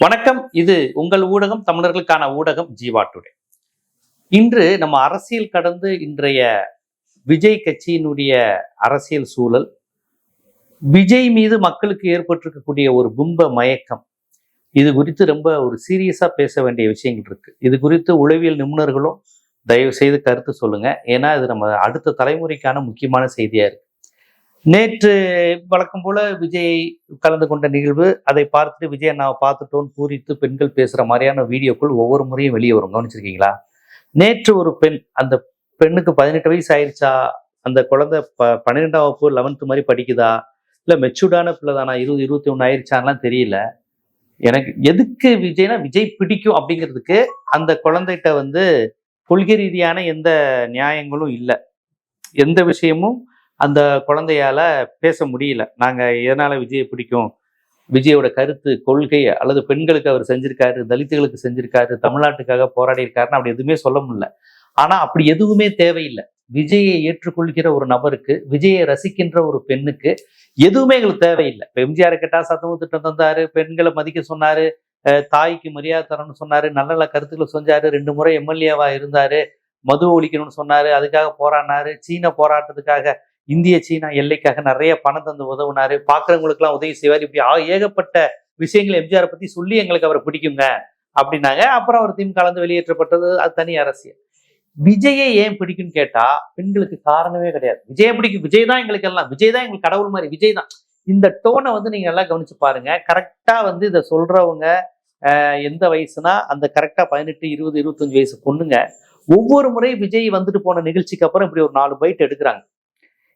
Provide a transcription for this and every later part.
வணக்கம். இது உங்கள் ஊடகம், தமிழர்களுக்கான ஊடகம் ஜீவா டுடே. இன்று நம்ம அரசியல் கடந்து இன்றைய விஜய் கட்சியினுடைய அரசியல் சூழல், விஜய் மீது மக்களுக்கு ஏற்பட்டிருக்கக்கூடிய ஒரு பிம்ப மயக்கம், இது குறித்து ரொம்ப ஒரு சீரியஸா பேச வேண்டிய விஷயங்கள் இருக்கு. இது குறித்து உளவியல் நிபுணர்களும் தயவு செய்து கருத்து சொல்லுங்க. ஏன்னா இது நம்ம அடுத்த தலைமுறைக்கான முக்கியமான செய்தியா இருக்கு. நேற்று வழக்கம் போல விஜய் கலந்து கொண்ட நிகழ்வு, அதை பார்த்துட்டு விஜய் அண்ணாவை பார்த்துட்டோன்னு பூரித்து பெண்கள் பேசுற மாதிரியான வீடியோக்கள் ஒவ்வொரு முறையும் வெளியே வரும். கவனிச்சிருக்கீங்களா? நேற்று ஒரு பெண், அந்த பெண்ணுக்கு 18 வயசு ஆயிடுச்சா, அந்த குழந்தை 12ஆம் வகுப்பு 11th மாதிரி படிக்குதா, இல்ல மெச்சூர்டான பிள்ளை தானா, 20 21 ஆயிடுச்சான்லாம் தெரியல. எனக்கு எதுக்கு விஜய்னா விஜய் பிடிக்கும் அப்படிங்கிறதுக்கு அந்த குழந்தைகிட்ட கொள்கை ரீதியான எந்த நியாயங்களும் இல்லை. எந்த விஷயமும் அந்த குழந்தையால பேச முடியல. நாங்க எதனால விஜயை பிடிக்கும், விஜயோட கருத்து, கொள்கை, அல்லது பெண்களுக்கு அவர் செஞ்சிருக்காரு, தலித்துகளுக்கு செஞ்சிருக்காரு, தமிழ்நாட்டுக்காக போராடி இருக்காருன்னு அப்படி எதுவுமே சொல்ல முடியல. ஆனா அப்படி எதுவுமே தேவையில்லை. விஜயை ஏற்றுக்கொள்கிற ஒரு நபருக்கு, விஜயை ரசிக்கின்ற ஒரு பெண்ணுக்கு எதுவுமே எங்களுக்கு தேவையில்லை. இப்ப எம்ஜிஆர் கேட்டா சத்துணவு திட்டம் தந்தாரு, பெண்களை மதிக்க சொன்னாரு, தாய்க்கு மரியாதை தரணும்னு சொன்னாரு, நல்ல நல்ல கருத்துக்களை செஞ்சாரு, 2 முறை எம்எல்ஏவா இருந்தாரு, மது ஒழிக்கணும்னு சொன்னாரு, அதுக்காக போராடினாரு, சீன போராட்டத்துக்காக, இந்திய சீனா எல்லைக்காக நிறைய பணம் தந்து உதவுனாரு, பாக்குறவங்களுக்கு எல்லாம் உதவி செய்வார். இப்படி ஏகப்பட்ட விஷயங்களை எம்ஜிஆரை பத்தி சொல்லி எங்களுக்கு அவரை பிடிக்குங்க அப்படின்னாங்க. அப்புறம் அவர் திமுக கலந்து வெளியேற்றப்பட்டது, அது தனி அரசியல். விஜயை ஏன் பிடிக்கும்னு கேட்டா பெண்களுக்கு காரணமே கிடையாது. விஜயை பிடிக்கும், விஜய் தான் எங்களுக்கு எல்லாம், விஜய் தான் எங்களுக்கு கடவுள் மாதிரி, விஜய் தான். இந்த டோனை நீங்க எல்லாம் கவனிச்சு பாருங்க. கரெக்டா இதை சொல்றவங்க எந்த வயசுனா அந்த கரெக்டா 18, 20, 25 வயசு பொண்ணுங்க ஒவ்வொரு முறை விஜய் வந்துட்டு போன நிகழ்ச்சிக்கு அப்புறம் இப்படி ஒரு 4 பைட் எடுக்கிறாங்க.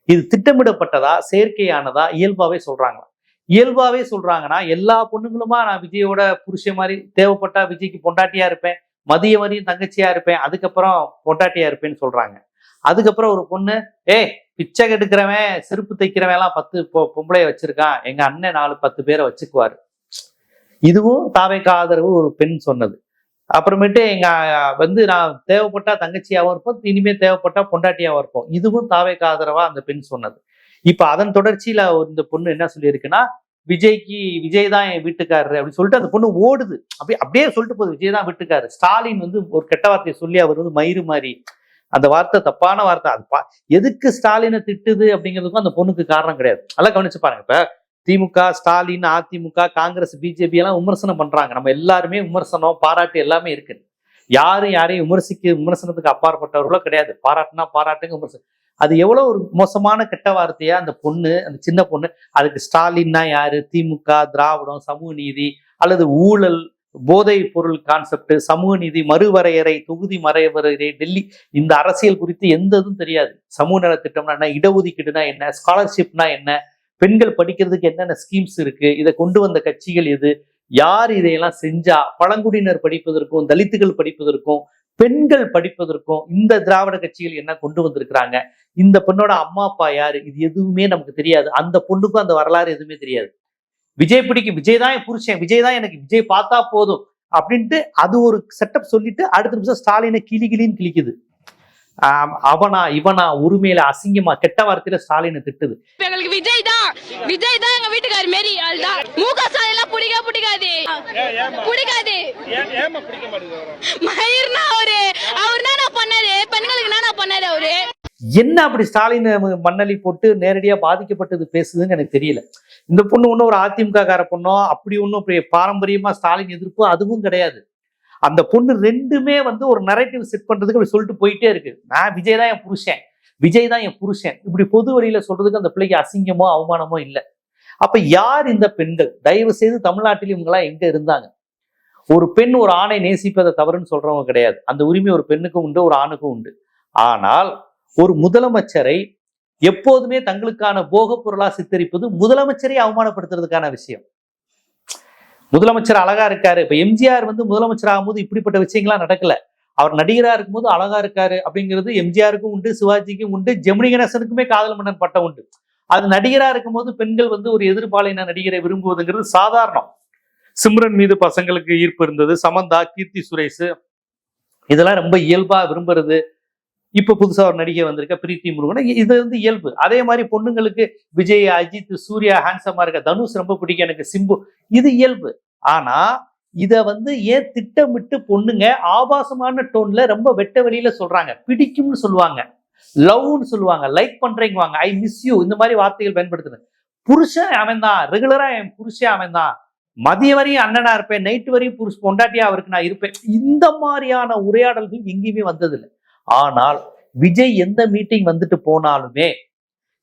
இது திட்டமிடப்பட்டதா, செயற்கையானதா, இயல்பாவே சொல்றாங்களா? இயல்பாவே சொல்றாங்கன்னா எல்லா பொண்ணுங்களுமா நான் விஜயோட புருஷன் மாதிரி, தேவைப்பட்டா விஜய்க்கு பொண்டாட்டியா இருப்பேன், மதிய வரையும் தங்கச்சியா இருப்பேன், அதுக்கப்புறம் பொண்டாட்டியா இருப்பேன்னு சொல்றாங்க. அதுக்கப்புறம் ஒரு பொண்ணு, பிச்சை கெடுக்கிறவன், செருப்பு தைக்கிறவன் எல்லாம் 10 பொம்பளைய வச்சிருக்கான், எங்க அண்ணன் 4-10 பேரை வச்சுக்குவாரு. இதுவும் தாவேக்கு ஆதரவு ஒரு பெண் சொன்னது. அப்புறமேட்டு நான் தேவைப்பட்டா தங்கச்சியாவும் இருப்போம், இனிமே தேவைப்பட்டா பொண்டாட்டியாவும் இருப்போம். இதுவும் தாவேக்கு ஆதரவா அந்த பெண் சொன்னது. இப்ப அதன் தொடர்ச்சியில இந்த பொண்ணு என்ன சொல்லியிருக்குன்னா, விஜய் தான் என் வீட்டுக்காரரு அப்படின்னு சொல்லிட்டு அந்த பொண்ணு ஓடுது. அப்படியே சொல்லிட்டு போகுது, விஜய் தான் வீட்டுக்காரரு. ஸ்டாலின் ஒரு கெட்ட வார்த்தையை சொல்லி அவர் மயிறு மாதிரி, அந்த வார்த்தை தப்பான வார்த்தை. அது எதுக்கு ஸ்டாலினை திட்டுது அப்படிங்கிறதுக்கும் அந்த பொண்ணுக்கு காரணம் கிடையாது. அதெல்லாம் கவனிச்சு பாருங்க. இப்ப திமுக, ஸ்டாலின், அதிமுக, காங்கிரஸ், பிஜேபி எல்லாம் விமர்சனம் பண்றாங்க. நம்ம எல்லாருமே விமர்சனம், பாராட்டு எல்லாமே இருக்கு. யாரையும் விமர்சனத்துக்கு அப்பாற்பட்டவர்களோ கிடையாது. பாராட்டுனா பாராட்டுங்க, விமர்சனம். அது எவ்வளவு ஒரு மோசமான கெட்ட வார்த்தையா அந்த பொண்ணு, அந்த சின்ன பொண்ணு. அதுக்கு ஸ்டாலின்னா யாரு, திமுக, திராவிடம், சமூக நீதி, அல்லது ஊழல், போதை பொருள் கான்செப்ட், சமூக நீதி, மறுவரையறை, தொகுதி மறுவரையறை, டெல்லி, இந்த அரசியல் குறித்து எந்த இதுவும் தெரியாது. சமூக நலத்திட்டம்னா என்ன, இடஒதுக்கீடுனா என்ன, ஸ்காலர்ஷிப்னா என்ன, பெண்கள் படிக்கிறதுக்கு என்னென்ன ஸ்கீம்ஸ் இருக்கு, இதை கொண்டு வந்த கட்சிகள் எது, யார் இதையெல்லாம் செஞ்சா, பழங்குடியினர் படிப்பதற்கும், தலித்துகள் படிப்பதற்கும், பெண்கள் படிப்பதற்கும் இந்த திராவிட கட்சிகள் என்ன கொண்டு வந்திருக்கிறாங்க, இந்த பெண்ணோட அம்மா அப்பா யாரு, இது எதுவுமே நமக்கு தெரியாது. அந்த பொண்ணுக்கும் அந்த வரலாறு எதுவுமே தெரியாது. விஜய் பிடிக்கும், விஜய் தான் என் புருஷன், விஜய் தான் எனக்கு, விஜய் பார்த்தா போதும் அப்படின்ட்டு அது ஒரு செட்டப் சொல்லிட்டு அடுத்த நிமிஷம் ஸ்டாலினை கிளின்னு கிழிக்குது. அவனா இவனா உரிமையில அசிங்கமா கெட்ட வார்த்தையில ஸ்டாலினை திட்டுது. எங்களுக்கு விஜய் தான் எங்க வீட்டுக்காரர் மாரி. அதுதான் முக ஸ்டாலின் பிடிக்காது. மயிர்னா அவர் என்ன பண்ணாரு, பெண்களுக்கு என்ன பண்ணாரு அவரு? என்ன அப்படி ஸ்டாலின் மண்ணலி போட்டு நேரடியா பாதிக்கப்பட்டது பேசுதுன்னு எனக்கு தெரியல. இந்த பொண்ணு ஒன்னும் ஒரு அதிமுக கார பொண்ணோ அப்படி ஒன்னும் பாரம்பரியமா ஸ்டாலின் எதிர்ப்பு அதுவும் கிடையாது. அந்த பொண்ணு ரெண்டுமே ஒரு நரேட்டிவ் செட் பண்றதுக்கு அப்படி சொல்லிட்டு போயிட்டே இருக்கு. நான் விஜய் தான் என் புருஷன், விஜய் தான் என் புருஷன், இப்படி பொது வழியில சொல்றதுக்கு அந்த பிள்ளைக்கு அசிங்கமோ அவமானமோ இல்லை. அப்ப யார் இந்த பெண்கள்? தயவு செய்து தமிழ்நாட்டில் இவங்களா எங்க இருந்தாங்க? ஒரு பெண் ஒரு ஆணை நேசிப்பதை தவறுன்னு சொல்றவங்க கிடையாது. அந்த உரிமை ஒரு பெண்ணுக்கும் உண்டு, ஒரு ஆணுக்கும் உண்டு. ஆனால் ஒரு முதலமைச்சரை எப்போதுமே தங்களுக்கான போக பொருளா சித்தரிப்பது முதலமைச்சரை அவமானப்படுத்துறதுக்கான விஷயம். முதலமைச்சர் அழகா இருக்காரு. இப்ப எம்ஜிஆர் முதலமைச்சர் ஆகும்போது இப்படிப்பட்ட விஷயங்கள்லாம் நடக்கல. அவர் நடிகரா இருக்கும்போது அழகா இருக்காரு அப்படிங்கிறது எம்ஜிஆருக்கும் உண்டு, சிவாஜிக்கும் உண்டு, ஜெமினி கணேசனுக்குமே காதல் மன்னன் பட்டம் உண்டு. அது நடிகரா இருக்கும்போது பெண்கள் ஒரு எதிர்பாலின நடிகரை விரும்புவதுங்கிறது சாதாரணம். சிம்ரன் மீது பசங்களுக்கு ஈர்ப்பு இருந்தது, சமந்தா, கீர்த்தி சுரேஷ், இதெல்லாம் ரொம்ப இயல்பா விரும்புறது. இப்ப புதுசா ஒரு நடிகை வந்திருக்க பிரீத்தி முருகன், இது இயல்பு. அதே மாதிரி பொண்ணுங்களுக்கு விஜய், அஜித், சூர்யா ஹேண்ட்ஸமா இருக்க, தனுஷ் ரொம்ப பிடிக்கும் எனக்கு, சிம்பு, இது இயல்பு. ஆனா இத வந்து ஏன் திட்டமிட்டு பொண்ணுங்க ஆபாசமான டோன்ல ரொம்ப வெட்ட வெளியில சொல்றாங்க. பிடிக்கும்னு சொல்லுவாங்க, லவ்னு சொல்லுவாங்க, லைக் பண்றீங்குவாங்க, ஐ மிஸ் யூ இந்த மாதிரி வார்த்தைகள் பயன்படுத்துறது. புருஷன் அவன் தான், ரெகுலரா என் புருஷன் அவன் தான், மதிய வரையும் அண்ணனா இருப்பேன், நைட்டு வரையும் புருஷ பொண்டாட்டியா அவருக்கு நான் இருப்பேன். இந்த மாதிரியான உரையாடல்கள் எங்கேயுமே வந்தது இல்லை. ஆனால் விஜய் எந்த மீட்டிங் வந்துட்டு போனாலுமே,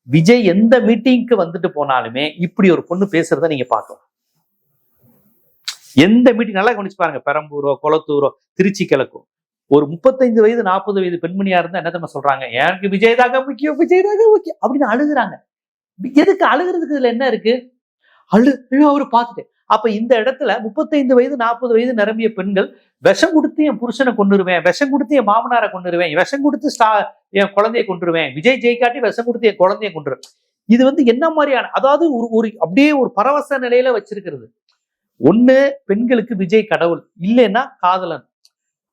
விஜய் எந்த மீட்டிங்க்கு வந்துட்டு போனாலுமே இப்படி ஒரு பொண்ணு பேசுறத நீங்க பார்க்கலாம். எந்த மீட்டிங் நல்லா கவனிச்சு பாருங்க, பெரம்பூரோ கொளத்தூரோ திருச்சி கிழக்கும் ஒரு 35 வயது 40 வயது பெண்மணியா இருந்தா என்ன தெரியுமா சொல்றாங்க, எனக்கு விஜய் தாங்க முக்கியம், விஜய் தாங்க முக்கியம் அப்படின்னு அழுகுறாங்க. எதுக்கு அழுகுறதுக்கு இதுல என்ன இருக்கு? அவரு பார்த்துட்டு அப்ப இந்த இடத்துல 35 வயது 40 வயது நிரம்பிய பெண்கள் விஷம் கொடுத்து என் புருஷனை கொண்டுருவேன், விஷம் கொடுத்து என் மாமனாரை கொண்டுருவேன், விஷம் கொடுத்து என் குழந்தைய கொண்டுருவேன், விஜய் ஜெயிக்காட்டி விஷம் கொடுத்து என் குழந்தைய கொண்டுருவேன். இது வந்து என்ன மாதிரியான, அதாவது ஒரு அப்படியே ஒரு பரவச நிலையில வச்சிருக்கிறது. ஒண்ணு பெண்களுக்கு விஜய் கடவுள், இல்லைன்னா காதலன்,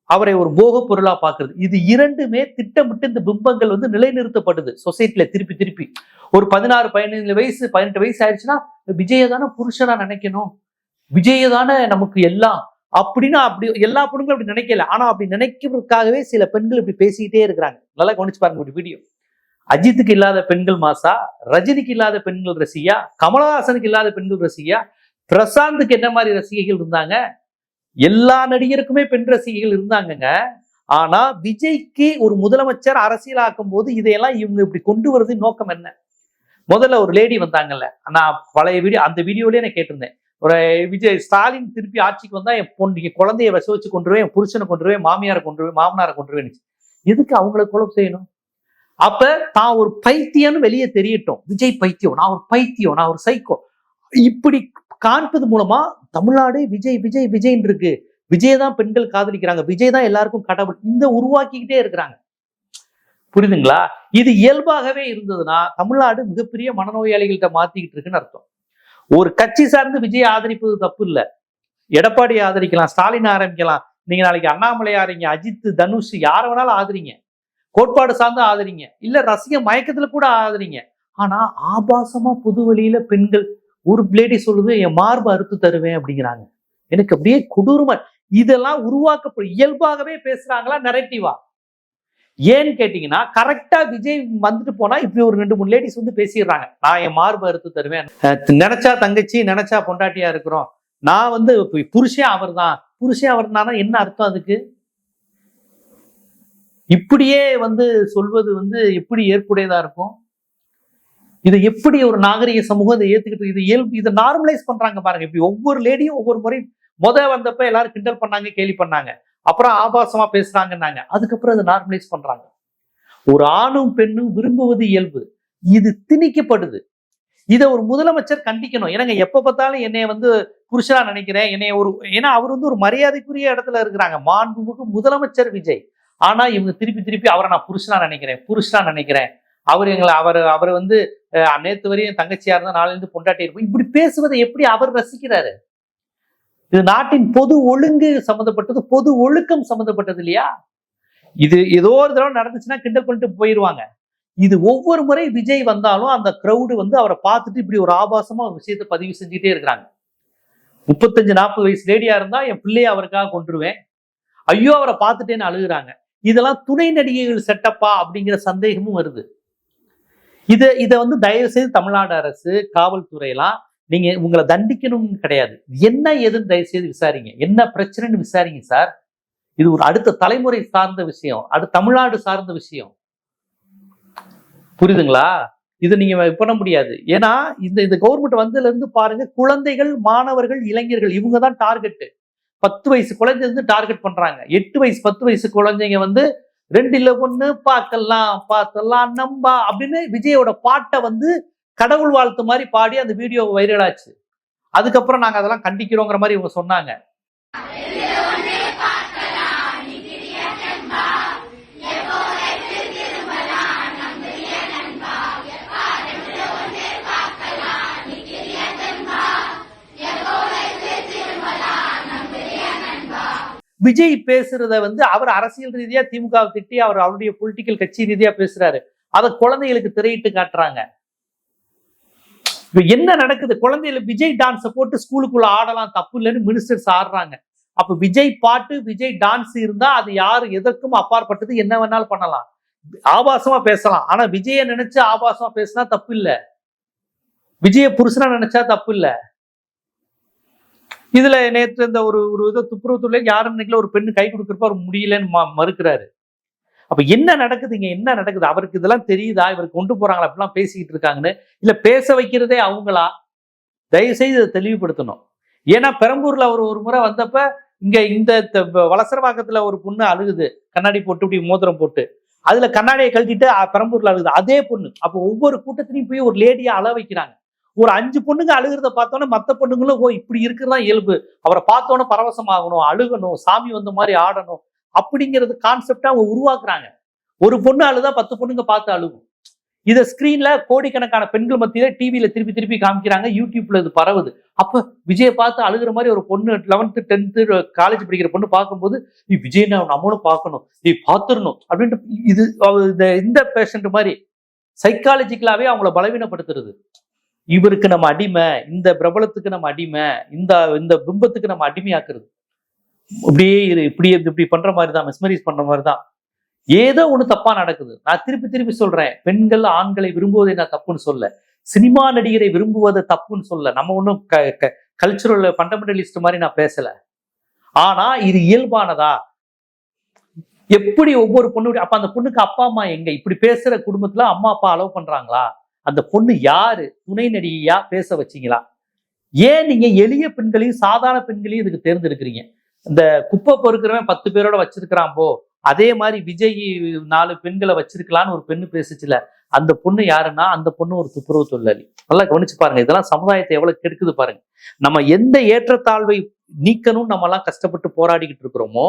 அவரை ஒரு போக பொருளா பாக்குறது. இது இரண்டுமே திட்டமிட்டு இந்த பிம்பங்கள் வந்து நிலைநிறுத்தப்படுது சொசைட்டில திருப்பி திருப்பி. ஒரு 16 17 வயசு 18 வயசு ஆயிடுச்சுன்னா விஜய தானே புருஷனா நினைக்கணும், விஜய தானே நமக்கு எல்லாம் அப்படின்னு அப்படி எல்லா பொண்ணுங்களும் அப்படி நினைக்கல. ஆனா அப்படி நினைக்கிறதுக்காகவே சில பெண்கள் இப்படி பேசிக்கிட்டே இருக்கிறாங்க. நல்லா கவனிச்சு பாருங்க ஒரு வீடியோ. அஜித்துக்கு இல்லாத பெண்கள் மாசா, ரஜினிக்கு இல்லாத பெண்கள் ரசிகா, கமலஹாசனுக்கு இல்லாத பெண்கள் ரசிகா, பிரசாந்துக்கு என்ன மாதிரி ரசிகைகள் இருந்தாங்க? எல்லா நடிகருக்குமே பெண் ரசிகைகள் இருந்தாங்கங்க. ஆனா விஜய்க்கு ஒரு முதலமைச்சர் அரசியலாக்கும் போது இதையெல்லாம் இவங்க இப்படி கொண்டு வரது நோக்கம் என்ன? முதல்ல ஒரு லேடி வந்தாங்கல்ல, நான் பழைய வீடியோ அந்த வீடியோலயே நான் கேட்டிருந்தேன். ஒரு விஜய் ஸ்டாலின் திருப்பி ஆட்சிக்கு வந்தா என் பொண்ணு குழந்தைய விச வச்சு கொண்டுருவேன், என் புருஷனை கொண்டுருவேன், மாமியாரை கொண்டுருவேன், மாமனாரை கொண்டுருவேன். எதுக்கு அவங்களை கொலை செய்யணும்? அப்ப தான் ஒரு பைத்தியம்னு வெளியே தெரியட்டும், விஜய் பைத்தியம், நான் ஒரு பைத்தியம், நான் ஒரு சைக்கோ, இப்படி காண்பது மூலமா தமிழ்நாடு விஜய் விஜய் விஜய்ன்னு இருக்கு, விஜய் தான் பெண்கள் காதலிக்கிறாங்க, விஜய் தான் எல்லாருக்கும் கடவுள், இந்த உருவாக்கிக்கிட்டே இருக்கிறாங்க. புரியுதுங்களா? இது இயல்பாகவே இருந்ததுன்னா தமிழ்நாடு மிகப்பெரிய மனநோயாளிகள்கிட்ட மாத்திக்கிட்டு இருக்குன்னு அர்த்தம். ஒரு கட்சி சார்ந்து விஜய் ஆதரிப்பது தப்பு இல்லை. எடப்பாடி ஆதரிக்கலாம், ஸ்டாலின் ஆரம்பிக்கலாம், நீங்க நாளைக்கு அண்ணாமலை ஆதரிங்க, அஜித், தனுஷ், யார வேணாலும் ஆதரிங்க, கோட்பாடு சார்ந்து ஆதரிங்க, இல்ல ரசிக மயக்கத்துல கூட ஆதரிங்க. ஆனா ஆபாசமா பொது வழியில பெண்கள், ஒரு லேடி சொல்லுது என் மார்பு அறுத்து தருவேன் அப்படிங்கிறாங்க. எனக்கு அப்படியே கொடூரமா இதெல்லாம் உருவாக்கப்படும். இயல்பாகவே பேசுறாங்களா நெரட்டிவா? ஏன்னு கேட்டீங்கன்னா கரெக்டா விஜய் வந்துட்டு போனா இப்படி ஒரு 2 3 லேடிஸ் வந்து பேசிடுறாங்க, நான் என் மார்பு அறுத்து தருவேன், நினைச்சா தங்கச்சி நினைச்சா பொண்டாட்டியா இருக்கிறோம், நான் வந்து புருஷன் அவர் தான், புருஷன் அவர் தானா என்ன அர்த்தம் அதுக்கு? இப்படியே வந்து சொல்வது வந்து எப்படி ஏற்புடையதா இருக்கும்? இதை எப்படி ஒரு நாகரிக சமூகம் இதை ஏத்துக்கிட்டு இதை நார்மலைஸ் பண்றாங்க பாருங்க. இப்படி ஒவ்வொரு லேடியும் ஒவ்வொரு முறையும் வந்தப்ப எல்லாரும் கிண்டல் பண்ணாங்க, கேலி பண்ணாங்க, அப்புறம் ஆபாசமா பேசுறாங்கன்னாங்க, அதுக்கப்புறம் அதை நார்மலைஸ் பண்றாங்க. ஒரு ஆணும் பெண்ணும் விரும்புவது இயல்பு, இது திணிக்கப்படுது. இதை ஒரு முதலமைச்சர் கண்டிக்கணும். ஏன்னா எப்ப பார்த்தாலும் என்னைய வந்து புருஷனா நினைக்கிறேன், என்னைய ஒரு, ஏன்னா அவர் வந்து ஒரு மரியாதைக்குரிய இடத்துல இருக்கிறாங்க, மாண்புமிகு முதலமைச்சர் விஜய். ஆனா இவங்க திருப்பி திருப்பி அவரை நான் புருஷனா நினைக்கிறேன், அவர் வந்து நேத்து வரையும் தங்கச்சியா இருந்தா நாளிலிருந்து பொண்டாட்டி இருப்போம், இப்படி பேசுவதை எப்படி அவர் ரசிக்கிறாரு? இது நாட்டின் பொது ஒழுங்கு சம்மந்தப்பட்டது, பொது ஒழுக்கம் சம்மந்தப்பட்டது இல்லையா? இது ஏதோ ஒரு தடவை நடந்துச்சுன்னா கிண்டல் பண்ணிட்டு போயிடுவாங்க. இது ஒவ்வொரு முறை விஜய் வந்தாலும் அந்த கிரௌடு வந்து அவரை பார்த்துட்டு இப்படி ஒரு ஆபாசமா ஒரு விஷயத்தை பதிவு செஞ்சுட்டே இருக்கிறாங்க. 35 40 வயசு லேடியா இருந்தா என் பிள்ளைய அவருக்காக கொண்டுருவேன், ஐயோ அவரை பார்த்துட்டேன்னு அழுகுறாங்க. இதெல்லாம் துணை நடிகைகள் செட்டப்பா அப்படிங்கிற சந்தேகமும் வருது. இதை வந்து தயவு செய்து தமிழ்நாடு அரசு, காவல்துறையெல்லாம் நீங்க உங்களை தண்டிக்கணும்னு கிடையாது, என்ன ஏதுன்னு தயவு செய்து விசாரிங்க, என்ன பிரச்சனைன்னு விசாரிங்க சார். இது ஒரு அடுத்த தலைமுறை சார்ந்த விஷயம், அடுத்த தமிழ்நாடு சார்ந்த விஷயம். புரியுதுங்களா? இது நீங்க பண்ண முடியாது. ஏன்னா இந்த கவர்மெண்ட் வந்ததுல இருந்து பாருங்க, குழந்தைகள், மாணவர்கள், இளைஞர்கள் இவங்க தான் டார்கெட். 10 வயசு குழந்தை வந்து டார்கெட் பண்றாங்க. 8 வயசு 10 வயசு குழந்தைங்க வந்து 2 இல்ல 1 பார்த்தலாம் நம்பா அப்படின்னு விஜயோட பாட்டை வந்து கடவுள் வாழ்த்து மாதிரி பாடி அந்த வீடியோ வைரல் ஆச்சு. அதுக்கப்புறம் நாங்க அதெல்லாம் கண்டிக்கிறோங்கிற மாதிரி இவங்க சொன்னாங்க. விஜய் பேசுறத வந்து அவர் அரசியல் ரீதியா திமுக திட்டி அவர் அவருடைய பொலிட்டிக்கல் கட்சி ரீதியா பேசுறாரு, அதை குழந்தைகளுக்கு திரையிட்டு காட்டுறாங்க. இப்ப என்ன நடக்குது? குழந்தைகளுக்கு விஜய் டான்ஸை போட்டு ஸ்கூலுக்குள்ள ஆடலாம், தப்பு இல்லைன்னு மினிஸ்டர்ஸ் ஆடுறாங்க. அப்ப விஜய் பாட்டு, விஜய் டான்ஸ் இருந்தா அது யாரு எதற்கும் அப்பாற்பட்டது, என்ன வேணாலும் பண்ணலாம், ஆபாசமா பேசலாம். ஆனா விஜய நினைச்சு ஆபாசமா பேசினா தப்பு இல்ல, விஜய புருஷனா நினைச்சா தப்பு இல்ல. இதுல நேற்று இந்த ஒரு இதை துப்புரவுத்துறை யாரும் நினைக்கல, ஒரு பெண்ணு கை கொடுக்குறப்ப அவர் முடியலன்னு மறுக்கிறாரு. அப்ப என்ன நடக்குதுங்க, என்ன நடக்குது? அவருக்கு இதெல்லாம் தெரியுதா? இவர் கொண்டு போறாங்களா அப்படிலாம் பேசிக்கிட்டு இருக்காங்கன்னு? இல்ல பேச வைக்கிறதே அவங்களா? தயவு செய்து இதை தெளிவுபடுத்தணும். ஏன்னா பெரம்பூர்ல அவர் ஒரு முறை வந்தப்ப இங்க இந்த வலசரவாக்கத்துல ஒரு பொண்ணு அழுகுது, கண்ணாடி போட்டு இப்படி மோதிரம் போட்டு, அதுல கண்ணாடியை கழட்டிட்டு பெரம்பூர்ல அழுகுது அதே பொண்ணு. அப்போ ஒவ்வொரு கூட்டத்திலையும் போய் ஒரு லேடியா அழ வைக்கிறாங்க. ஒரு 5 பொண்ணுங்க அழுகிறத பார்த்தோன்னே மத்த பொண்ணுங்களும் ஓ இப்படி இருக்கிறதா இயல்பு, அவரை பார்த்தோன்னே பரவசமாகணும், அழுகணும், சாமி வந்த மாதிரி ஆடணும் அப்படிங்கிறது கான்செப்டா அவங்க உருவாக்குறாங்க. ஒரு பொண்ணு அழுதா 10 பொண்ணுங்க பார்த்து அழுகும். இதை ஸ்கிரீன்ல கோடிக்கணக்கான பெண்கள் மத்தியில டிவியில திருப்பி திருப்பி காமிக்கிறாங்க, யூடியூப்ல இது பரவுது. அப்ப விஜயை பார்த்து அழுகிற மாதிரி ஒரு பொண்ணு 11th 10th காலேஜ் படிக்கிற பொண்ணு பார்க்கும்போது நீ விஜய் நம்மளும் பார்க்கணும், நீ பார்த்துடணும் அப்படின்ட்டு இது இந்த பேஷண்ட் மாதிரி சைக்காலஜிக்கலாவே அவங்கள பலவீனப்படுத்துறது. இவருக்கு நம்ம அடிமை, இந்த பிரபலத்துக்கு நம்ம அடிமை, இந்த பிம்பத்துக்கு நம்ம அடிமையாக்குறது. இப்படியே இப்படி பண்ற மாதிரி தான், மெஸ்மரைஸ் பண்ற மாதிரி தான். ஏதோ ஒண்ணு தப்பா நடக்குது. நான் திருப்பி திருப்பி சொல்றேன், பெண்கள் ஆண்களை விரும்புவதை நான் தப்புன்னு சொல்ல, சினிமா நடிகரை விரும்புவதை தப்புன்னு சொல்ல. நம்ம ஒன்றும் கல்ச்சுரல் ஃபண்டமெண்டலிஸ்ட் மாதிரி நான் பேசல. ஆனா இது இயல்பானதா? எப்படி ஒவ்வொரு பொண்ணு, அப்ப அந்த பொண்ணுக்கு அப்பா அம்மா எங்க? இப்படி பேசுற குடும்பத்துல அம்மா அப்பா அலோவ் பண்றாங்களா? அந்த பொண்ணு யாரு? துணை நடிகையா பேச வச்சீங்களா? ஏன் நீங்க எளிய பெண்களையும் சாதாரண பெண்களையும் இதுக்கு தேர்ந்தெடுக்கிறீங்க? இந்த குப்பை பொறுக்கிறவன் 10 பேரோட வச்சிருக்கிறான் போ, அதே மாதிரி விஜய் 4 பெண்களை வச்சிருக்கலான்னு ஒரு பெண்ணு பேசுச்சுல, அந்த பொண்ணு யாருன்னா அந்த பொண்ணு ஒரு துப்புரவு தொழிலாளி. நல்லா கவனிச்சு பாருங்க, இதெல்லாம் சமுதாயத்தை எவ்வளவு கெடுக்குது பாருங்க. நம்ம எந்த ஏற்றத்தாழ்வை நீக்கணும்னு நம்ம எல்லாம் கஷ்டப்பட்டு போராடிக்கிட்டு இருக்கிறோமோ,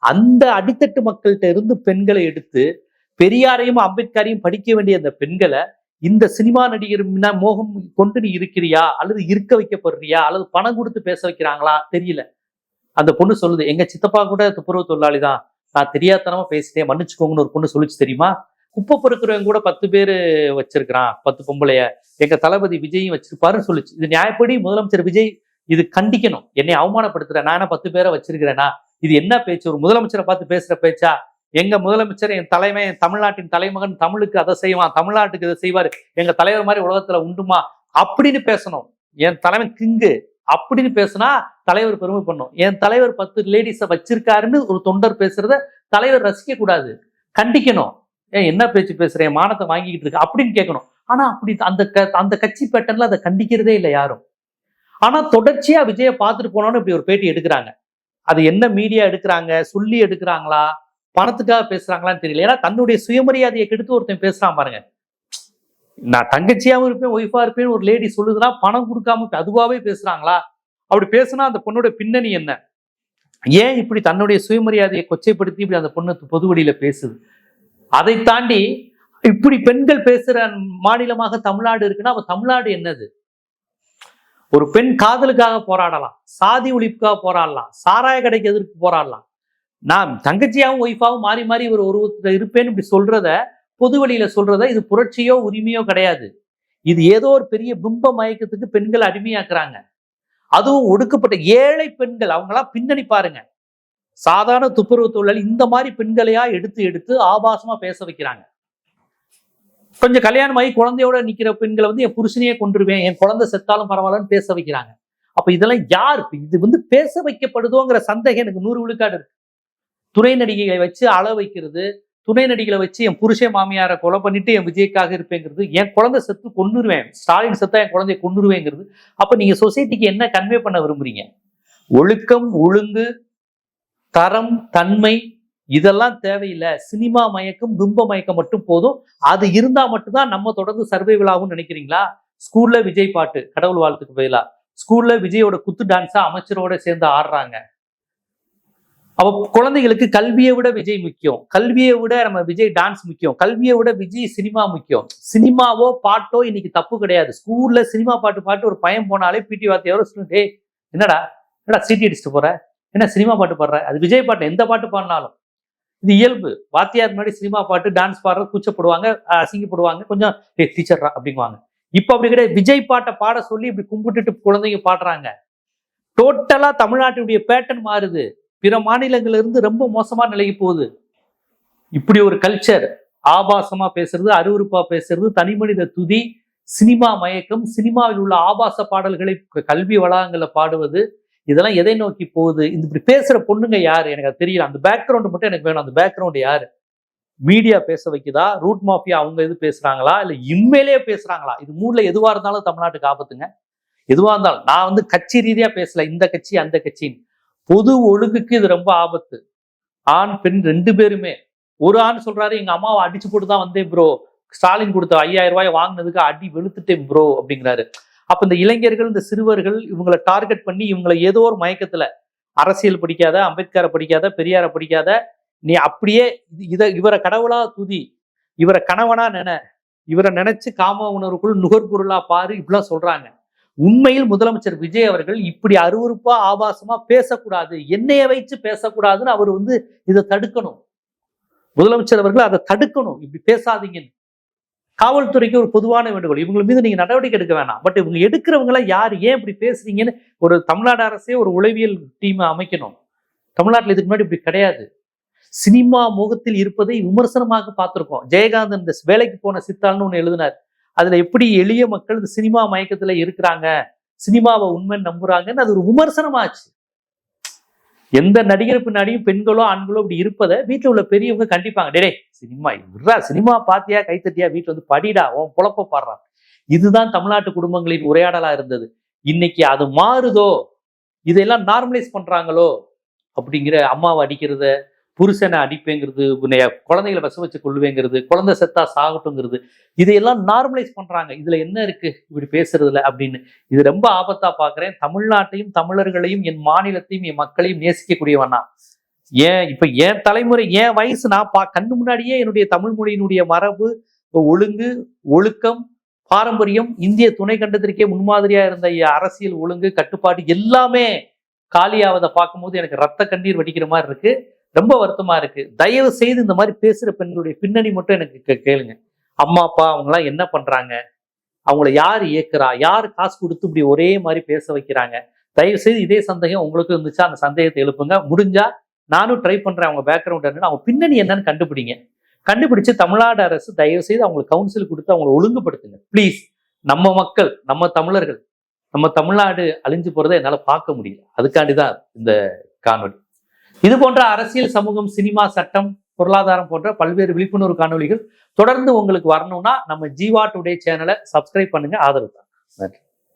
அந்த அடித்தட்டு மக்கள்கிட்ட இருந்து பெண்களை எடுத்து பெரியாரையும் அம்பேத்கரையும் படிக்க வேண்டிய அந்த பெண்களை இந்த சினிமா நடிகர் மோகம் கொண்டு நீ இருக்கிறியா, அல்லது இருக்க வைக்கப்படுறியா, அல்லது பணம் கொடுத்து பேச வைக்கிறாங்களா தெரியல. அந்த பொண்ணு சொல்லுது, எங்க சித்தப்பா கூட துப்புரவு தொழிலாளி தான், நான் தெரியாதனமா பேசிட்டேன், மன்னிச்சுக்கோங்கன்னு ஒரு பொண்ணு சொல்லிச்சு தெரியுமா? குப்பை பொறுக்கிறவங்க கூட 10 பேர் வச்சிருக்கிறான், 10 பொம்பளைய, எங்க தளபதி விஜயும் வச்சிருப்பாருன்னு சொல்லிச்சு. இது நியாயப்படி முதலமைச்சர் விஜய் இது கண்டிக்கணும். என்னை அவமானப்படுத்துறேன், நான் 10 பேரை வச்சிருக்கிறேன்னா இது என்ன பேச்சு? ஒரு முதலமைச்சரை பார்த்து பேசுற பேச்சா? எங்க முதலமைச்சர், என் தலைமை, தமிழ்நாட்டின் தலைமகன், தமிழுக்கு அதை செய்வான், தமிழ்நாட்டுக்கு இதை செய்வாரு, எங்க தலைவர் மாதிரி உலகத்துல உண்டுமா அப்படின்னு பேசணும். என் தலைவன் கிங்கு அப்படின்னு பேசுனா தலைவர் பெருமை பண்ணும். என் தலைவர் 10 லேடிஸை வச்சிருக்காருன்னு ஒரு தொண்டர் பேசுறத தலைவர் ரசிக்க கூடாது, கண்டிக்கணும். ஏன் என்ன பேச்சு பேசுறேன், மானத்தை வாங்கிக்கிட்டு இருக்கு அப்படின்னு கேட்கணும். ஆனா அப்படி அந்த கட்சி பேட்டர்ல அதை கண்டிக்கிறதே இல்லை யாரும். ஆனா தொடர்ச்சியா விஜயை பார்த்துட்டு போனோன்னு இப்படி ஒரு பேட்டி எடுக்கிறாங்க. அது என்ன மீடியா எடுக்கிறாங்க, சொல்லி எடுக்கிறாங்களா, பணத்துக்காக பேசுறாங்களான்னு தெரியல. ஏன்னா தன்னுடைய சுயமரியாதையை கெடுத்து ஒருத்தன் பேசுறான் பாருங்க. நான் தங்கச்சியாவும் இருப்பேன், ஒய்ஃபா இருப்பேன் ஒரு லேடி சொல்லுதுன்னா பணம் கொடுக்காம அதுவாவே பேசுறாங்களா? அப்படி பேசுனா அந்த பொண்ணோட பின்னணி என்ன? ஏன் இப்படி தன்னுடைய சுயமரியாதையை கொச்சைப்படுத்தி இப்படி அந்த பொண்ணு பொதுவெளியில பேசுது? அதை தாண்டி இப்படி பெண்கள் பேசுற மாநிலமாக தமிழ்நாடு இருக்குன்னா அப்ப தமிழ்நாடு என்னது? ஒரு பெண் காதலுக்காக போராடலாம், சாதி ஒழிப்புக்காக போராடலாம், சாராய கடைக்கு எதிர்ப்பு போராடலாம். நான் தங்கச்சியாவும் ஒய்ஃபாவும் மாறி மாறி ஒருத்தர் இருப்பேன்னு இப்படி சொல்றத, பொது வழியில சொல்றத, இது புரட்சியோ உரிமையோ கிடையாது. இது ஏதோ ஒரு பெரிய பிம்ப மயக்கத்துக்கு பெண்கள் அடிமையாக்குறாங்க. அதுவும் ஒடுக்கப்பட்ட ஏழை பெண்கள், அவங்களாம் பின்னணி பாருங்க. சாதாரண துப்புரவு தொழிலாளி இந்த மாதிரி பெண்களையா எடுத்து எடுத்து ஆபாசமா பேச வைக்கிறாங்க. கொஞ்சம் கல்யாணமாகி குழந்தையோட நிக்கிற பெண்களை என் புருஷனையே கொண்டுருவேன், என் குழந்தை செத்தாலும் பரவாயில்லன்னு பேச வைக்கிறாங்க. அப்ப இதெல்லாம் யாருக்கு இது பேச வைக்கப்படுதோங்கிற சந்தேகம் எனக்கு 100 விழுக்காடு இருக்கு. துணை நடிகைகளை வச்சு அள வைக்கிறது, துணை நடிகளை வச்சு என் புருஷன் மாமியாரை கொலை பண்ணிட்டு என் விஜய்க்காக இருப்பேங்கிறது, என் குழந்தை செத்து கொன்னுருவேன், ஸ்டாலின் செத்தா என் குழந்தைய கொன்னுருவேங்கிறது. அப்ப நீங்க சொசைட்டிக்கு என்ன கன்வே பண்ண விரும்புறீங்க? ஒழுக்கம், ஒழுங்கு, தரம், தன்மை இதெல்லாம் தேவையில்லை. சினிமா மயக்கம், பிம்ப மயக்கம் மட்டும் போதும். அது இருந்தா மட்டும்தான் நம்ம தொடர்ந்து சர்வைவல் ஆகும்னு நினைக்கிறீங்களா? ஸ்கூல்ல விஜய் பாட்டு, கடவுள் வாழ்த்துக்கு பதிலா ஸ்கூல்ல விஜயோட குத்து டான்ஸா அமைச்சரோட சேர்ந்து ஆடுறாங்க. அப்ப குழந்தைகளுக்கு கல்வியை விட விஜய் முக்கியம், கல்வியை விட நம்ம விஜய் டான்ஸ் முக்கியம், கல்வியை விட விஜய் சினிமா முக்கியம். சினிமாவோ பாட்டோ இன்னைக்கு தப்பு கிடையாது. ஸ்கூல்ல சினிமா பாட்டு ஒரு பையன் போனாலே பிடி வார்த்தையோட ஸ்டூடெண்ட், ஏய் என்னடா சீட்டி அடிச்சுட்டு போற, என்ன சினிமா பாட்டு பாடுற, அது விஜய் பாட்டு, எந்த பாட்டு பாடினாலும் இது இயல்பு. வாத்தியார் முன்னாடி சினிமா பாட்டு டான்ஸ் பாடுறது கூச்சப்படுவாங்க, அசிங்கப்படுவாங்க, கொஞ்சம் டீச்சர்ரா அப்படிங்குவாங்க. இப்ப அப்படி கிடையாது. விஜய் பாட்டை பாட சொல்லி இப்படி கும்பிட்டுட்டு குழந்தைங்க பாடுறாங்க. டோட்டலா தமிழ்நாட்டினுடைய பேட்டர்ன் மாறுது. பிற மாநிலங்கள்ல இருந்து ரொம்ப மோசமா நிலைக்கு போகுது. இப்படி ஒரு கல்ச்சர், ஆபாசமா பேசுறது, அருவருப்பா பேசுறது, தனிமனித துதி, சினிமா மயக்கம், சினிமாவில் உள்ள ஆபாச பாடல்களை கல்வி வளாகங்கள்ல பாடுவது, இதெல்லாம் எதை நோக்கி போகுது? இந்த இப்படி பேசுற பொண்ணுங்க யாரு? எனக்கு அது தெரியல. அந்த பேக்ரவுண்ட் மட்டும் எனக்கு வேணும். அந்த பேக்ரவுண்ட் யாரு? மீடியா பேச வைக்குதா? ரூட் மாஃபியா அவங்க இது பேசுறாங்களா? இல்ல உண்மையிலேயே பேசுறாங்களா? இது மூணுல எதுவா இருந்தாலும் தமிழ்நாட்டுக்கு ஆபத்துங்க. எதுவா இருந்தாலும். நான் வந்து கட்சி ரீதியா பேசல, இந்த கட்சி அந்த கட்சின்னு. பொது ஒழுங்குக்கு இது ரொம்ப ஆபத்து. ஆண் பெண் 2 பேருமே. ஒரு ஆண் சொல்றாரு, எங்க அம்மாவை அடிச்சு போட்டு தான் வந்தேன் ப்ரோ, ஸ்டாலின் கொடுத்த 5000 ரூபாய் வாங்கினதுக்கு அடி வெளுத்துட்டேன் ப்ரோ அப்படிங்கிறாரு. அப்ப இந்த இளைஞர்கள், இந்த சிறுவர்கள் இவங்களை டார்கெட் பண்ணி இவங்களை ஏதோ ஒரு மயக்கத்துல, அரசியல் படிக்காத, அம்பேத்கரை படிக்காத, பெரியாரை படிக்காத, நீ அப்படியே இவரை கடவுளா துதி, இவரை கணவனா இவரை நினைச்சு காம உணர்வுக்குள் நுகர்பொருளா பாரு, இப்படிலாம் சொல்றாங்க. உண்மையில் முதலமைச்சர் விஜய் அவர்கள் இப்படி அருவருப்பா ஆபாசமா பேசக்கூடாது, எண்ணெயை வைத்து பேசக்கூடாதுன்னு அவர் வந்து இதை தடுக்கணும். முதலமைச்சர் அவர்கள் அதை தடுக்கணும். இப்படி பேசாதீங்கன்னு காவல்துறைக்கு ஒரு பொதுவான வேண்டுகோள். இவங்க மீது நீங்க நடவடிக்கை எடுக்க வேணாம். பட் இவங்க எடுக்கிறவங்கள யார், ஏன் இப்படி பேசுறீங்கன்னு ஒரு தமிழ்நாடு அரசே ஒரு உளவியல் டீமை அமைக்கணும். தமிழ்நாட்டில் இதுக்கு முன்னாடி இப்படி கிடையாது. சினிமா முகத்தில் இருப்பதை விமர்சனமாக பார்த்திருக்கோம். ஜெயகாந்தன் இந்த வேலைக்கு போன சித்தாள்னு ஒண்ணு எழுதினார். அதுல எப்படி எளிய மக்கள் இந்த சினிமா மயக்கத்துல இருக்கிறாங்க, சினிமாவை உண்மை நம்புறாங்கன்னு அது ஒரு விமர்சனமாச்சு. எந்த நடிகர் பின்னாடியும் பெண்களோ ஆண்களோ இப்படி இருப்பதை வீட்டுல உள்ள பெரியவங்க கண்டிப்பாங்க. டே சினிமா பாத்தியா, கைத்தட்டியா, வீட்டுல வந்து படிடா, உன் பொழப்ப பாடுறான். இதுதான் தமிழ்நாட்டு குடும்பங்களின் உரையாடலா இருந்தது. இன்னைக்கு அது மாறுதோ, இதெல்லாம் நார்மலைஸ் பண்றாங்களோ அப்படிங்கிற, அம்மாவை அடிக்கிறத, புருஷனை அடிப்பேங்கிறது, குழந்தைகளை வச வச்சு கொள்ளுவேங்கிறது, குழந்தை செத்தா சாகட்டுங்கிறது, இதையெல்லாம் நார்மலைஸ் பண்றாங்க. இதுல என்ன இருக்கு இப்படி பேசுறதுல அப்படின்னு. இது ரொம்ப ஆபத்தா பாக்குறேன். தமிழ்நாட்டையும் தமிழர்களையும் என் மாநிலத்தையும் என் மக்களையும் நேசிக்கக்கூடியவனா, இப்ப என் தலைமுறை, என் வயசு, நான் கண்ணு முன்னாடியே என்னுடைய தமிழ் மொழியினுடைய மரபு, ஒழுங்கு, ஒழுக்கம், பாரம்பரியம், இந்திய துணை கண்டத்திற்கே முன்மாதிரியா இருந்த அரசியல் ஒழுங்கு, கட்டுப்பாடு எல்லாமே காலியாவதை பார்க்கும்போது எனக்கு ரத்த கண்ணீர் வடிக்கிற மாதிரி இருக்கு. ரொம்ப வருத்தமா இருக்கு. தயவு செய்து இந்த மாதிரி பேசுற பெண்களுடைய பின்னணி மட்டும் எனக்கு கேளுங்க. அம்மா அப்பா அவங்களாம் என்ன பண்றாங்க, அவங்கள யார் இயக்குறா, யார் காசு கொடுத்து இப்படி ஒரே மாதிரி பேச வைக்கிறாங்க? தயவு செய்து இதே சந்தேகம் உங்களுக்கு இருந்துச்சா அந்த சந்தேகத்தை எழுப்புங்க. முடிஞ்சா நானும் ட்ரை பண்றேன். அவங்க பேக்ரவுண்ட் என்னன்னு, அவங்க பின்னணி என்னன்னு கண்டுபிடிங்க. கண்டுபிடிச்சு தமிழ்நாடு அரசு தயவு செய்து அவங்களுக்கு கவுன்சில் கொடுத்து அவங்களை ஒழுங்குபடுத்துங்க ப்ளீஸ். நம்ம மக்கள், நம்ம தமிழர்கள், நம்ம தமிழ்நாடு அழிஞ்சு போறதை என்னால பார்க்க முடியல. அதுக்காண்டிதான் இந்த காணொலி. இது போன்ற அரசியல், சமூகம், சினிமா, சட்டம், பொருளாதாரம் போன்ற பல்வேறு விழிப்புணர்வு காணொலிகள் தொடர்ந்து உங்களுக்கு வரணும்னா நம்ம ஜீவா டுடே சேனலை சப்ஸ்கிரைப் பண்ணுங்க, ஆதரவு தான். நன்றி.